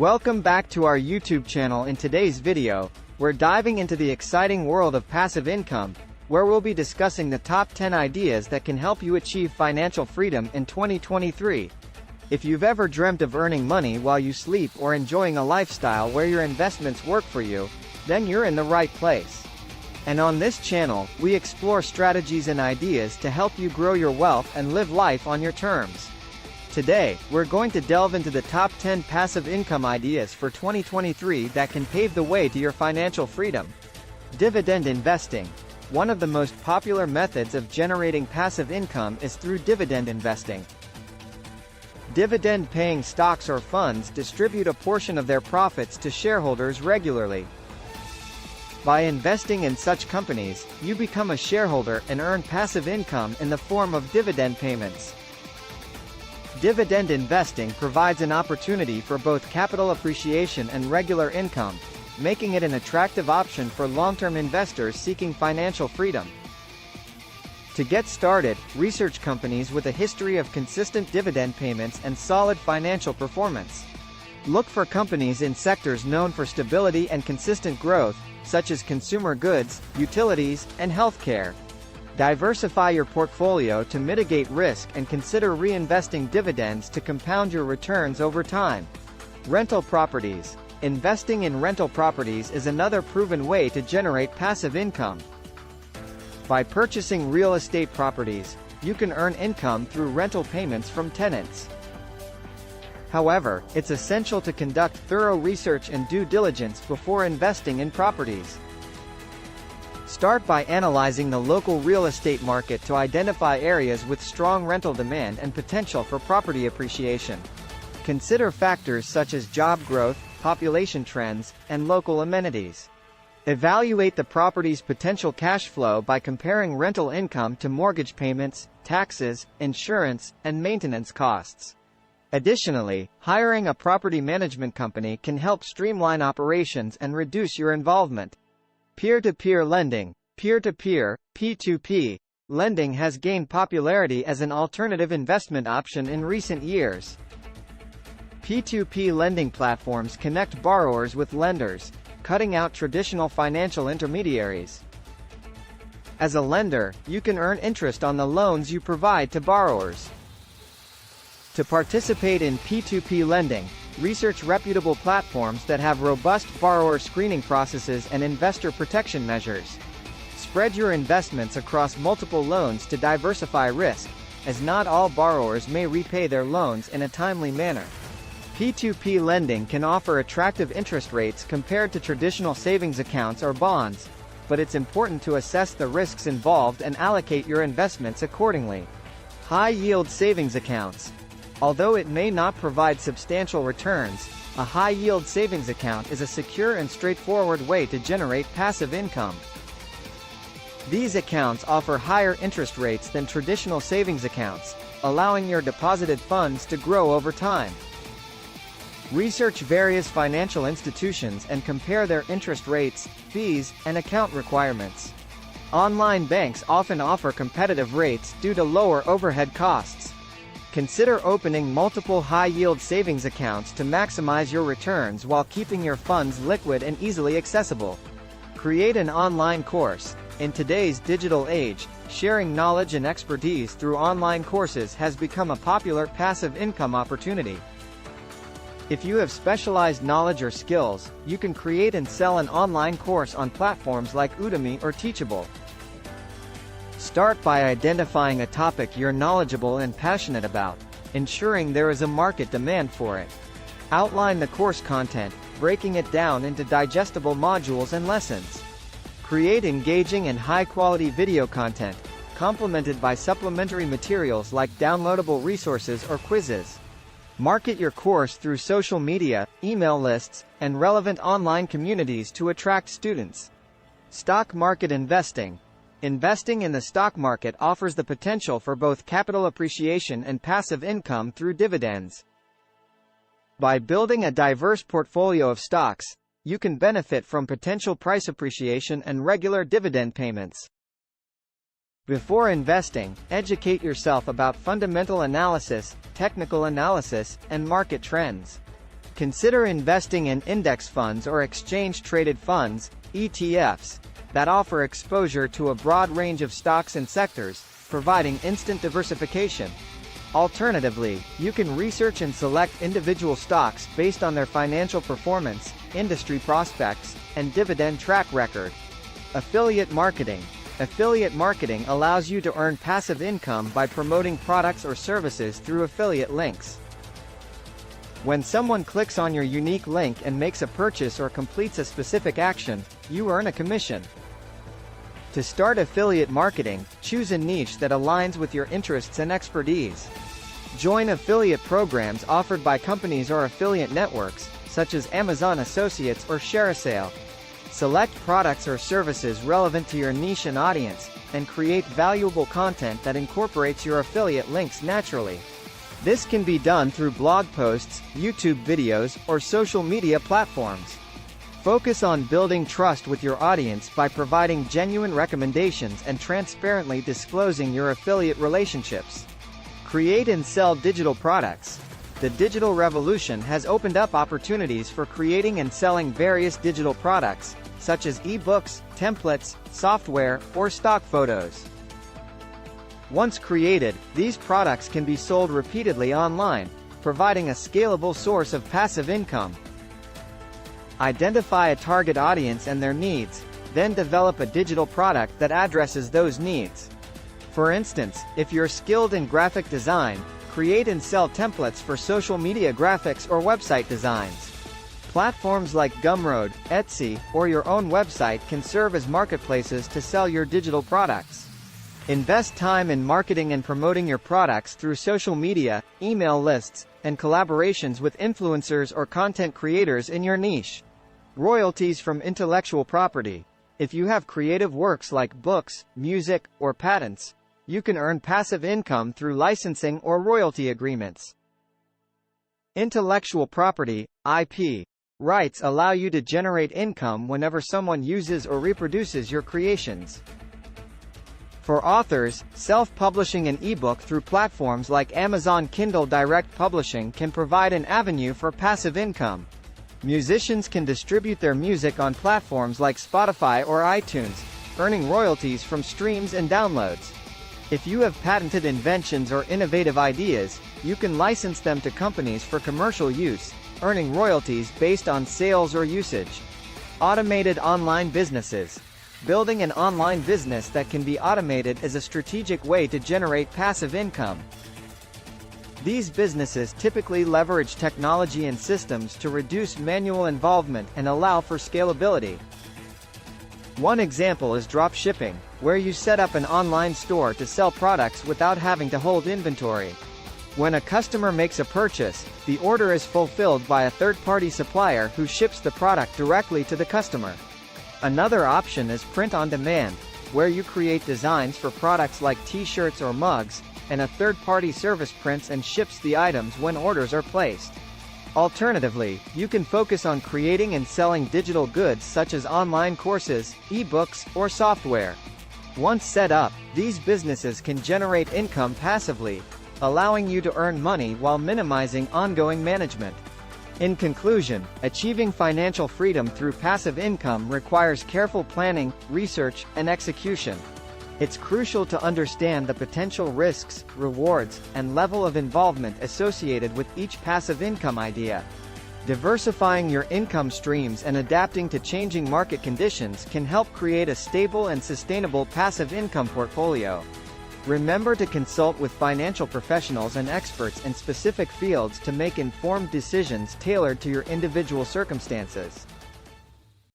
Welcome back to our YouTube channel. In today's video, we're diving into the exciting world of passive income, where we'll be discussing the top 10 ideas that can help you achieve financial freedom in 2023. If you've ever dreamt of earning money while you sleep or enjoying a lifestyle where your investments work for you, then you're in the right place. And on this channel, we explore strategies and ideas to help you grow your wealth and live life on your terms. Today, we're going to delve into the top 10 passive income ideas for 2023 that can pave the way to your financial freedom. Dividend investing. One of the most popular methods of generating passive income is through dividend investing. Dividend-paying stocks or funds distribute a portion of their profits to shareholders regularly. By investing in such companies, you become a shareholder and earn passive income in the form of dividend payments. Dividend investing provides an opportunity for both capital appreciation and regular income, making it an attractive option for long-term investors seeking financial freedom. To get started, research companies with a history of consistent dividend payments and solid financial performance. Look for companies in sectors known for stability and consistent growth, such as consumer goods, utilities, and healthcare. Diversify your portfolio to mitigate risk and consider reinvesting dividends to compound your returns over time. Rental properties. Investing in rental properties is another proven way to generate passive income. By purchasing real estate properties, you can earn income through rental payments from tenants. However, it's essential to conduct thorough research and due diligence before investing in properties. Start by analyzing the local real estate market to identify areas with strong rental demand and potential for property appreciation. Consider factors such as job growth, population trends, and local amenities. Evaluate the property's potential cash flow by comparing rental income to mortgage payments, taxes, insurance, and maintenance costs. Additionally, hiring a property management company can help streamline operations and reduce your involvement. Peer-to-peer lending. Peer-to-peer, P2P, lending has gained popularity as an alternative investment option in recent years. P2P lending platforms connect borrowers with lenders, cutting out traditional financial intermediaries. As a lender, you can earn interest on the loans you provide to borrowers. To participate in P2P lending, research reputable platforms that have robust borrower screening processes and investor protection measures. Spread your investments across multiple loans to diversify risk, as not all borrowers may repay their loans in a timely manner. P2P lending can offer attractive interest rates compared to traditional savings accounts or bonds, but it's important to assess the risks involved and allocate your investments accordingly. High-yield savings accounts. Although it may not provide substantial returns, a high-yield savings account is a secure and straightforward way to generate passive income. These accounts offer higher interest rates than traditional savings accounts, allowing your deposited funds to grow over time. Research various financial institutions and compare their interest rates, fees, and account requirements. Online banks often offer competitive rates due to lower overhead costs. Consider opening multiple high-yield savings accounts to maximize your returns while keeping your funds liquid and easily accessible. Create an online course. In today's digital age, sharing knowledge and expertise through online courses has become a popular passive income opportunity. If you have specialized knowledge or skills, you can create and sell an online course on platforms like Udemy or Teachable. Start by identifying a topic you're knowledgeable and passionate about, ensuring there is a market demand for it. Outline the course content, breaking it down into digestible modules and lessons. Create engaging and high-quality video content, complemented by supplementary materials like downloadable resources or quizzes. Market your course through social media, email lists, and relevant online communities to attract students. Stock market investing. Investing in the stock market offers the potential for both capital appreciation and passive income through dividends. By building a diverse portfolio of stocks, you can benefit from potential price appreciation and regular dividend payments. Before investing, educate yourself about fundamental analysis, technical analysis, and market trends. Consider investing in index funds or exchange-traded funds, ETFs, that offer exposure to a broad range of stocks and sectors, providing instant diversification. Alternatively, you can research and select individual stocks based on their financial performance, industry prospects, and dividend track record. Affiliate marketing. Affiliate marketing allows you to earn passive income by promoting products or services through affiliate links. When someone clicks on your unique link and makes a purchase or completes a specific action, you earn a commission. To start affiliate marketing, choose a niche that aligns with your interests and expertise. Join affiliate programs offered by companies or affiliate networks, such as Amazon Associates or ShareASale. Select products or services relevant to your niche and audience, and create valuable content that incorporates your affiliate links naturally. This can be done through blog posts, YouTube videos, or social media platforms. Focus on building trust with your audience by providing genuine recommendations and transparently disclosing your affiliate relationships. Create and sell digital products. The digital revolution has opened up opportunities for creating and selling various digital products, such as e-books, templates, software, or stock photos. Once created, these products can be sold repeatedly online, providing a scalable source of passive income. Identify a target audience and their needs, then develop a digital product that addresses those needs. For instance, if you're skilled in graphic design, create and sell templates for social media graphics or website designs. Platforms like Gumroad, Etsy, or your own website can serve as marketplaces to sell your digital products. Invest time in marketing and promoting your products through social media, email lists, and collaborations with influencers or content creators in your niche. Royalties from intellectual property. If you have creative works like books, music, or patents, you can earn passive income through licensing or royalty agreements. Intellectual property, IP, rights allow you to generate income whenever someone uses or reproduces your creations. For authors, self-publishing an ebook through platforms like Amazon Kindle Direct Publishing can provide an avenue for passive income. Musicians can distribute their music on platforms like Spotify or iTunes, earning royalties from streams and downloads. If you have patented inventions or innovative ideas, you can license them to companies for commercial use, earning royalties based on sales or usage. Automated online businesses. Building an online business that can be automated is a strategic way to generate passive income. These businesses typically leverage technology and systems to reduce manual involvement and allow for scalability. One example is drop shipping, where you set up an online store to sell products without having to hold inventory. When a customer makes a purchase, the order is fulfilled by a third-party supplier who ships the product directly to the customer. Another option is print on demand, where you create designs for products like t-shirts or mugs, and a third-party service prints and ships the items when orders are placed. Alternatively, you can focus on creating and selling digital goods such as online courses, e-books, or software. Once set up, these businesses can generate income passively, allowing you to earn money while minimizing ongoing management. In conclusion, achieving financial freedom through passive income requires careful planning, research, and execution. It's crucial to understand the potential risks, rewards, and level of involvement associated with each passive income idea. Diversifying your income streams and adapting to changing market conditions can help create a stable and sustainable passive income portfolio. Remember to consult with financial professionals and experts in specific fields to make informed decisions tailored to your individual circumstances.